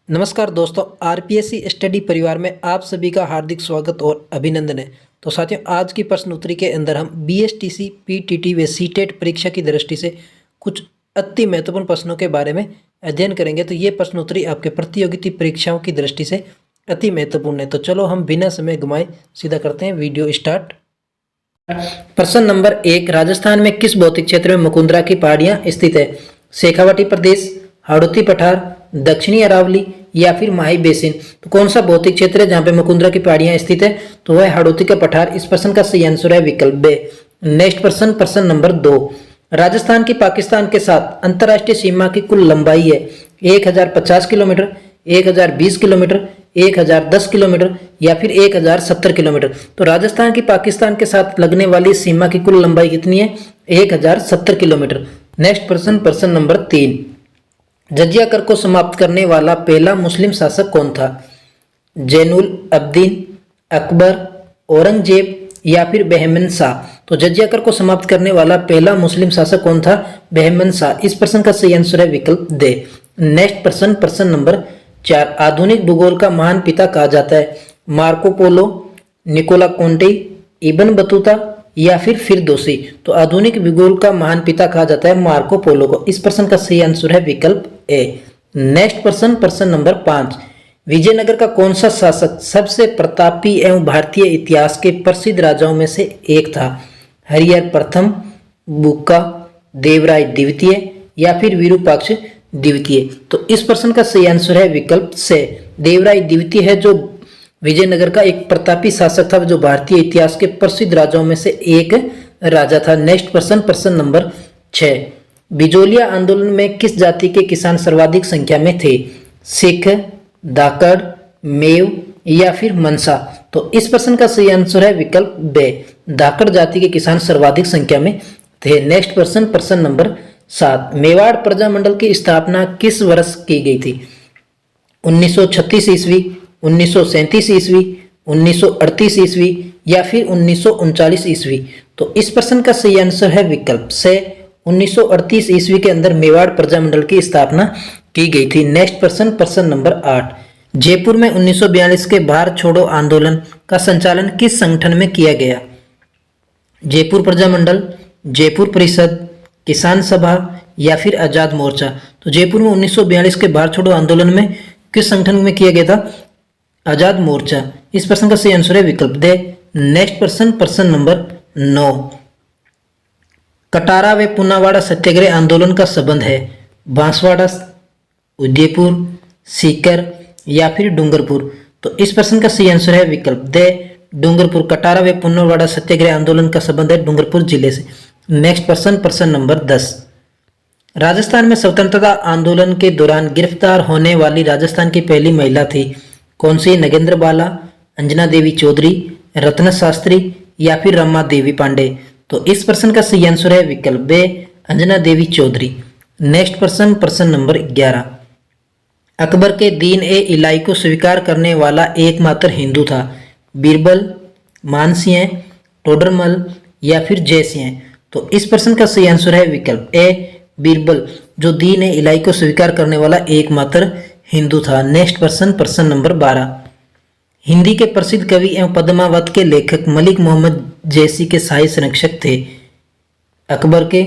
नमस्कार दोस्तों, RPSC study परिवार में आप सभी का हार्दिक स्वागत और अभिनंदन है। तो साथियों, आज की प्रश्न उत्तरी के अंदर हम बीएसटीसी, पीटीटी व सीटेट परीक्षा की दृष्टि से कुछ अति महत्वपूर्ण प्रश्नों के बारे में अध्ययन करेंगे। तो ये प्रश्न उत्तरी आपके प्रतियोगिता परीक्षाओं की दृष्टि से अति महत्वपूर्ण है। तो चलो हम बिना समय गंवाए सीधा करते हैं वीडियो स्टार्ट। प्रश्न नंबर 1, राजस्थान में किस भौतिक क्षेत्र में मुकुंदरा की पहाड़ियां स्थित है? शेखावाटी प्रदेश, हाड़ौती पठार, दक्षिणी अरावली या फिर माही बेसिन। तो कौन सा भौतिक क्षेत्र है जहां पे मुकुंदरा की पहाड़ियां स्थित है? तो वह हाड़ौती का पठार। इस प्रश्न का सही आंसर है विकल्प बे। नेक्स्ट प्रश्न नंबर 2, राजस्थान की पाकिस्तान के साथ अंतर्राष्ट्रीय सीमा की कुल लंबाई है 1050 किलोमीटर, 1020 किलोमीटर, 1010 किलोमीटर या फिर 1070 किलोमीटर। तो राजस्थान की पाकिस्तान के साथ लगने वाली सीमा की कुल लंबाई कितनी है? 1070 किलोमीटर। नेक्स्ट प्रश्न नंबर 3, जजिया कर को समाप्त करने वाला पहला मुस्लिम शासक कौन था? जैनुल अब्दीन, अकबर, औरंगजेब या फिर बहमन शाह। तो जजिया कर को समाप्त करने वाला पहला मुस्लिम शासक कौन था? बहमन शाह। इस प्रश्न का सही आंसर है विकल्प दे। नेक्स्ट प्रश्न नंबर 4, आधुनिक भूगोल का महान पिता कहा जाता है? Marco Polo, Nicola कोंटे, Ibn Battuta या फिर फिरदौसी। तो आधुनिक भूगोल का महान पिता कहा जाता है मार्को पोलो को। इस प्रश्न का सही आंसर है विकल्प ए। नेक्स्ट प्रश्न नंबर 5, विजयनगर का कौन सा शासक सबसे प्रतापी एवं भारतीय इतिहास के प्रसिद्ध राजाओं में से एक था? हरिहर प्रथम, बुक्का, देवराय द्वितीय या फिर विरूपाक्ष द्वितीय। तो इस प्रश्न का सही आंसर है विकल्प से। देवराय द्वितीय है जो विजयनगर का एक प्रतापी शासक था, जो भारतीय इतिहास के प्रसिद्ध राजाओं में से एक राजा था। नेक्स्ट प्रश्न नंबर 6, बिजोलिया आंदोलन में किस जाति के किसान सर्वाधिक संख्या में थे? सिख, धाकड़, मेव या फिर मनसा। तो इस प्रश्न का सही आंसर है विकल्प बे। धाकड़ जाति के किसान सर्वाधिक संख्या में थे। नेक्स्ट प्रश्न नंबर 7, मेवाड़ प्रजामंडल की स्थापना किस वर्ष की गई थी? 1936 ईस्वी, 1937 ईस्वी, 1938 ईस्वी या फिर 1939 ईस्वी। तो इस प्रश्न का सही आंसर है विकल्प से। 1938 ईस्वी के अंदर मेवाड़ प्रजामंडल की स्थापना की गई थी। नेक्स्ट प्रश्न नंबर 8, जयपुर में 1942 के भारत छोड़ो आंदोलन का संचालन किस संगठन में किया गया? जयपुर प्रजामंडल, जयपुर परिषद, किसान सभा या फिर आजाद मोर्चा। तो जयपुर में 1942 के भारत छोड़ो आंदोलन में किस संगठन में किया गया था? आजाद मोर्चा। इस प्रश्न का सही आंसर है विकल्प दे। नेक्स्ट प्रश्न नंबर 9, कटारा व पुनावाड़ा सत्याग्रह आंदोलन का संबंध है? बांसवाड़ा, उदयपुर, सीकर या फिर डूंगरपुर। तो इस प्रश्न का सही आंसर है विकल्प दे, डूंगरपुर। कटारा व पुनावाड़ा सत्याग्रह आंदोलन का संबंध है डूंगरपुर जिले से। नेक्स्ट प्रश्न नंबर 10, राजस्थान में स्वतंत्रता आंदोलन के दौरान गिरफ्तार होने वाली राजस्थान की पहली महिला थी? कौन सी? नगेंद्र बाला, अंजना देवी चौधरी, रत्न शास्त्री या फिर रमा देवी पांडे। तो इस प्रश्न का सही आंसर है विकल्प बे, अंजना देवी चौधरी। नेक्स्ट प्रश्न नंबर 11, अकबर के दीन ए इलाही को स्वीकार करने वाला एकमात्र हिंदू था? बीरबल, मानसिंह, टोडरमल या फिर जयसिंह। तो इस प्रश्न का सही आंसर है विकल्प ए, बीरबल, जो दीन ए इलाही को स्वीकार करने वाला एकमात्र हिंदू था। नेक्स्ट प्रश्न नंबर 12, हिंदी के प्रसिद्ध कवि एवं पद्मावत के लेखक मलिक मोहम्मद जैसी के शाही संरक्षक थे? अकबर के,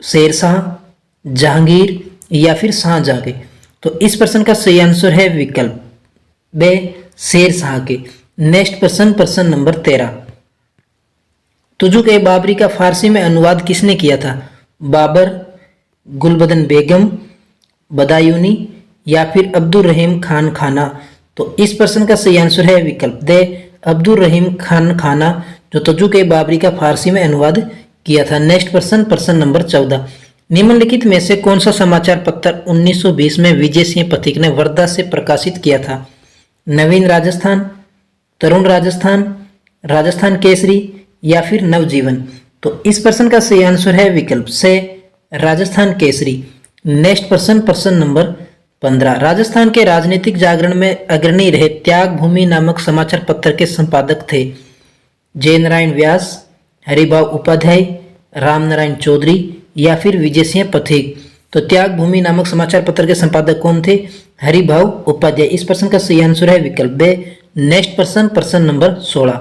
शेरशाह, जहांगीर या फिर शाहजहां के। तो इस प्रश्न का सही आंसर है विकल्प बे, शेरशाह के। नेक्स्ट प्रश्न नंबर 13, तुजुक ए बाबरी का फारसी में अनुवाद किसने किया था? बाबर, गुलबदन बेगम, बदायूनी या फिर अब्दुल रहीम खान खाना। तो इस प्रश्न का सही आंसर है विकल्प दे, अब्दुल रहीम खान खाना, जो तुजुक ए बाबरी का फारसी में अनुवाद किया था। नेक्स्ट प्रश्न नंबर 14, निम्नलिखित में से कौन सा समाचार पत्र 1920 में विजय सिंह पथिक ने वर्धा से प्रकाशित किया था? नवीन राजस्थान, तरुण राजस्थान, राजस्थान केसरी या फिर नवजीवन। तो इस प्रश्न का सही आंसर है विकल्प से, राजस्थान केसरी। नेक्स्ट प्रश्न नंबर 15, राजस्थान के राजनीतिक जागरण में अग्रणी रहे त्याग भूमि नामक समाचार पत्र के संपादक थे? जयनारायण व्यास, हरिभाव उपाध्याय, रामनारायण चौधरी या फिर विजय सिंह पथिक। तो त्याग भूमि नामक समाचार पत्र के संपादक कौन थे? हरिभाऊ उपाध्याय। इस प्रश्न का सही आंसर है विकल्प बे। नेक्स्ट प्रश्न नंबर 16।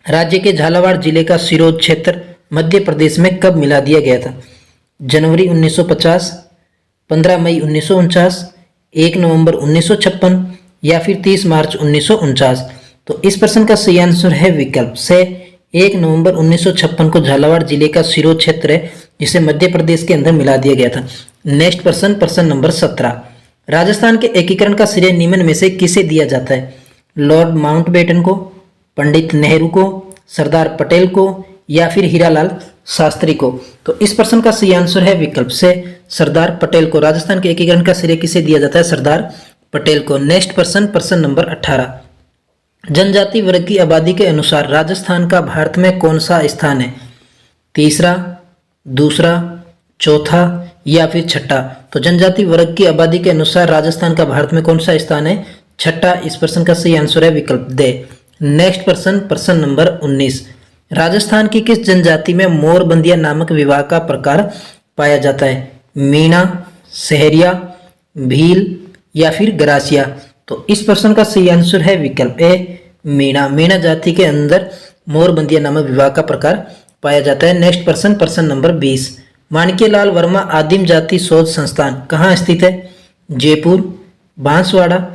राज्य के झालावाड़ जिले का सिरोंज क्षेत्र मध्य प्रदेश में कब मिला दिया गया था? जनवरी 1950, 15 मई 1949, 1 नवंबर 1956 या फिर 30 मार्च 1949। तो इस प्रश्न का सही आंसर है विकल्प से 1 नवंबर 1956 को झालावाड़ जिले का सिरोंज क्षेत्र है जिसे मध्य प्रदेश के अंदर मिला दिया गया था। नेक्स्ट प्रश्न नंबर 17। राजस्थान के एकीकरण का श्रेय निम्न में से किसे दिया जाता है? लॉर्ड माउंटबेटन को, पंडित नेहरू को, सरदार पटेल को या फिर हीरालाल शास्त्री को? तो इस प्रश्न का सही आंसर है विकल्प से सरदार पटेल को। राजस्थान के एकीकरण का श्रेय किसे दिया जाता है? सरदार पटेल को। नेक्स्ट प्रश्न नंबर 18। जनजाति वर्ग की आबादी के अनुसार राजस्थान का भारत में कौन सा स्थान है? तीसरा, दूसरा, चौथा या फिर छठा? तो जनजाति वर्ग की आबादी के अनुसार राजस्थान का भारत में कौन सा स्थान है? छठा। इस प्रश्न का सही आंसर है विकल्प दे। नेक्स्ट प्रश्न नंबर 19। राजस्थान की किस जनजाति में मोरबंदिया नामक विवाह का प्रकार पाया जाता है? मीणा, सहरिया, भील या फिर गरासिया? तो इस प्रश्न का सही आंसर है विकल्प ए मीणा। मीणा जाति के अंदर मोरबंदिया नामक विवाह का प्रकार पाया जाता है। नेक्स्ट प्रश्न नंबर 20। माणिक्यलाल वर्मा आदिम जाति शोध संस्थान कहाँ स्थित है? जयपुर, बांसवाड़ा,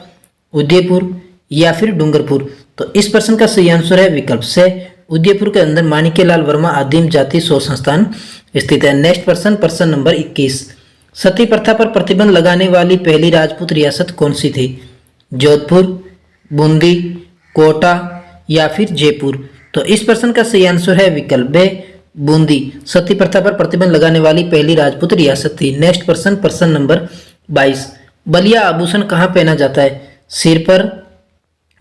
उदयपुर या फिर डूंगरपुर? तो इस प्रश्न का सही आंसर है विकल्प से उदयपुर के अंदर माणिक्यलाल वर्मा आदिम जाति शोध संस्थान स्थित है। नेक्स्ट प्रश्न नंबर 21। सती प्रथा पर प्रतिबंध लगाने वाली पहली राजपूत रियासत कौन सी थी? जोधपुर, बूंदी, कोटा या फिर जयपुर? तो इस प्रश्न का सही आंसर है विकल्प बे बूंदी। सती प्रथा पर प्रतिबंध लगाने वाली पहली राजपूत रियासत थी। नेक्स्ट प्रश्न नंबर 22। बलिया आभूषण कहाँ पहना जाता है? सिर पर,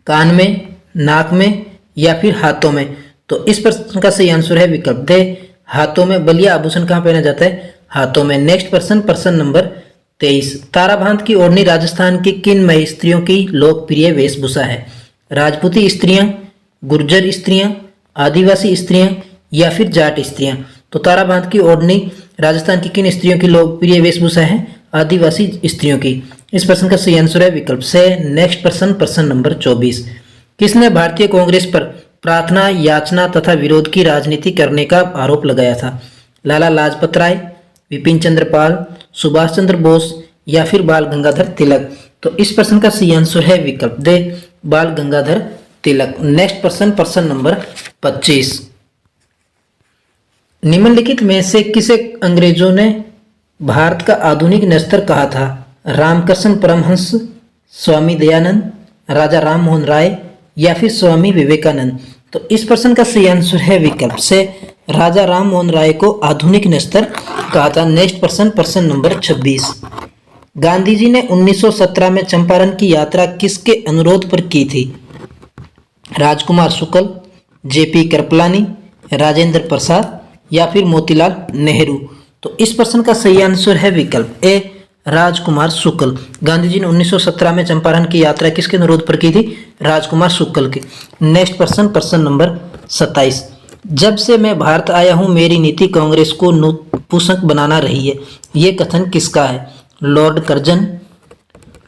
कान में, नाक में या फिर हाथों में? तो इस प्रश्न का सही आंसर है विकल्प दे हाथों में। बलिया आभूषण कहाँ पहना जाता है? हाथों में। नेक्स्ट प्रश्न नंबर 23। ताराबांध की ओढ़नी राजस्थान की किन स्त्रियों की लोकप्रिय वेशभूषा है? राजपूती स्त्रियां, गुर्जर स्त्रियां, आदिवासी स्त्रियां या फिर जाट स्त्रियां? तो ताराबांध की ओढ़नी राजस्थान की किन स्त्रियों की लोकप्रिय वेशभूषा है? आदिवासी स्त्रियों की। इस प्रश्न का सही आंसर है विकल्प से। नेक्स्ट प्रश्न नंबर 24। किसने भारतीय कांग्रेस पर प्रार्थना, याचना तथा विरोध की राजनीति करने का आरोप लगाया था? लाला लाजपत राय, विपिन चंद्र पाल, सुभाष चंद्र बोस या फिर बाल गंगाधर तिलक? तो इस प्रश्न का सही आंसर है विकल्प दे बाल गंगाधर तिलक। नेक्स्ट प्रश्न नंबर 25। निम्नलिखित में से किसे अंग्रेजों ने भारत का आधुनिक नेस्तर कहा था? रामकृष्ण परमहंस, स्वामी दयानंद, राजा राम मोहन राय या फिर स्वामी विवेकानंद? तो इस प्रश्न का सही आंसर है विकल्प से राजा राम मोहन राय को आधुनिक नेस्तर कहा था। नेक्स्ट प्रश्न नंबर 26। गांधी जी ने 1917 में चंपारण की यात्रा किसके अनुरोध पर की थी? राजकुमार शुक्ल, जेपी कृपलानी, राजेंद्र प्रसाद या फिर मोतीलाल नेहरू? तो इस प्रश्न का सही आंसर है विकल्प ए राजकुमार शुक्ल। गांधी जी ने 1917 में चंपारण की यात्रा किसके अनुरोध पर की थी? राजकुमार शुक्ल की। नेक्स्ट प्रश्न नंबर 27। जब से मैं भारत आया हूं मेरी नीति कांग्रेस को नपुंसक बनाना रही है, ये कथन किसका है? Lord Curzon,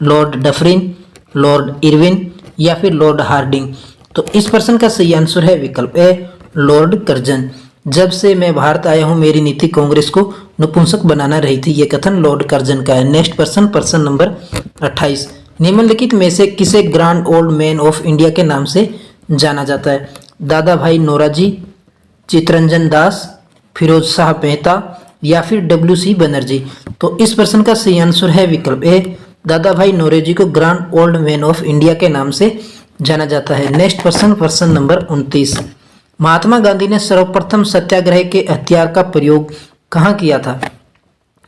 Lord Dufferin, Lord Irwin या फिर लॉर्ड हार्डिंग? तो इस प्रश्न का सही आंसर है विकल्प ए लॉर्ड कर्जन। जब से मैं भारत आया हूं मेरी नीति कांग्रेस को नपुंसक बनाना रही थी, ये कथन लॉर्ड कर्जन का है। नेक्स्ट प्रश्न नंबर 28। निम्नलिखित में से किसे grand old man of India के नाम से जाना जाता है? दादा भाई नौरोजी, चित्तरंजन दास, फिरोज शाह मेहता या फिर डब्ल्यू.सी. बनर्जी? तो इस प्रश्न का सही आंसर है विकल्प ए दादा भाई नौरोजी को grand old man of India के नाम से जाना जाता है। नेक्स्ट प्रश्न नंबर 29। महात्मा गांधी ने सर्वप्रथम सत्याग्रह के हथियार का प्रयोग कहाँ किया था?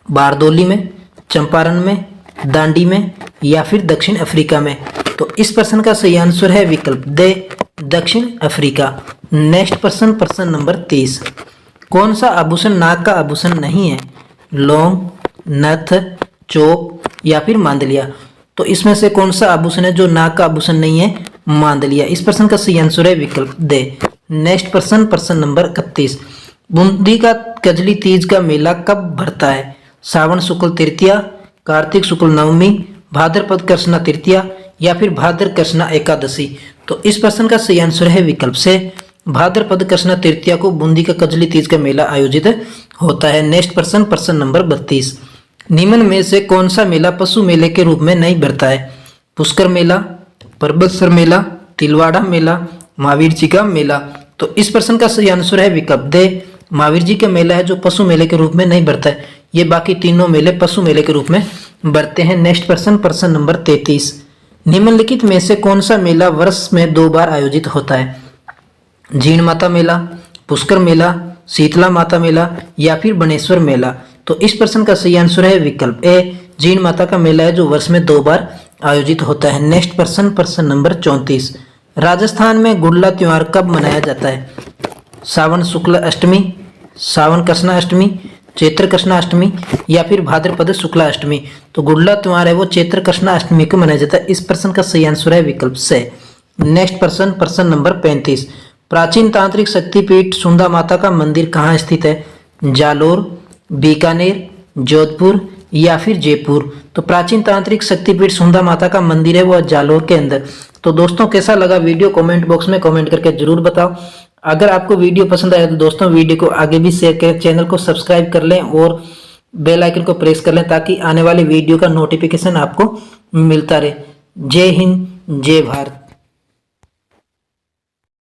बारदोली में, चंपारण में, दांडी में या फिर दक्षिण अफ्रीका में? तो इस प्रश्न का सही आंसर है विकल्प दे दक्षिण अफ्रीका। नेक्स्ट प्रश्न नंबर 30। कौन सा आभूषण नाक का आभूषण नहीं है? लौंग, नथ, चोप या फिर मांदलिया? तो इसमें से कौन सा आभूषण है जो नाक का आभूषण नहीं है? मांदलिया। इस प्रश्न का सही आंसर है विकल्प दे। नेक्स्ट प्रश्न नंबर 31। बूंदी का कजली तीज का मेला कब भरता है? श्रावण शुक्ल तृतीया, कार्तिक शुक्ल नवमी, भाद्रपद कृष्णा तृतीया या फिर भाद्र कृष्णा एकादशी। तो इस प्रश्न का सही आंसर है विकल्प से भाद्रपद कृष्णा तृतीया को बूंदी का कजली तीज का मेला आयोजित होता है। नेक्स्ट प्रश्न, प्रश्न नंबर 32, निम्न में से कौन सा मेला पशु मेले के रूप में नहीं भरता है? पुष्कर मेला, परबतसर मेला, तिलवाड़ा मेला, महावीर जी का मेला। तो इस प्रश्न का सही आंसर है विकल्प दे महावीर जी का मेला है जो पशु मेले के रूप में नहीं भरता है। ये बाकी तीनों मेले पशु मेले के रूप में भरते हैं। नेक्स्ट प्रश्न, प्रश्न नंबर 33, निम्नलिखित में से कौन सा मेला वर्ष में 2 बार आयोजित होता है? जीण माता मेला, पुष्कर मेला, शीतला माता मेला या फिर बनेश्वर मेला। तो इस प्रश्न का सही आंसर है विकल्प ए जीण माता का मेला है जो वर्ष में 2 बार आयोजित होता है। नेक्स्ट प्रश्न, प्रश्न नंबर 34, राजस्थान में गुड़ला त्योहार कब मनाया जाता है? श्रावण शुक्ल अष्टमी, श्रावण कृष्णा अष्टमी, चैत्र कृष्णा अष्टमी या फिर भाद्रपद शुक्ला अष्टमी। तो गुड़ला त्योहार है वो चैत्र कृष्णा अष्टमी को मनाया जाता है। इस प्रश्न का सही आंसर है विकल्प से। नेक्स्ट प्रश्न, प्रश्न नंबर 35, प्राचीन तांत्रिक शक्तिपीठ सुंदा माता का मंदिर कहाँ स्थित है? जालोर, बीकानेर, जोधपुर या फिर जयपुर। तो प्राचीन तांत्रिक शक्तिपीठ सुंदा माता का मंदिर है वो जालोर के अंदर। तो दोस्तों कैसा लगा वीडियो कमेंट बॉक्स में कमेंट करके जरूर बताओ। अगर आपको वीडियो पसंद आया तो दोस्तों वीडियो को आगे भी शेयर करें, चैनल को सब्सक्राइब कर लें और बेल आइकन को प्रेस कर लें ताकि आने वाले वीडियो का नोटिफिकेशन आपको मिलता रहे। जय हिंद, जय भारत।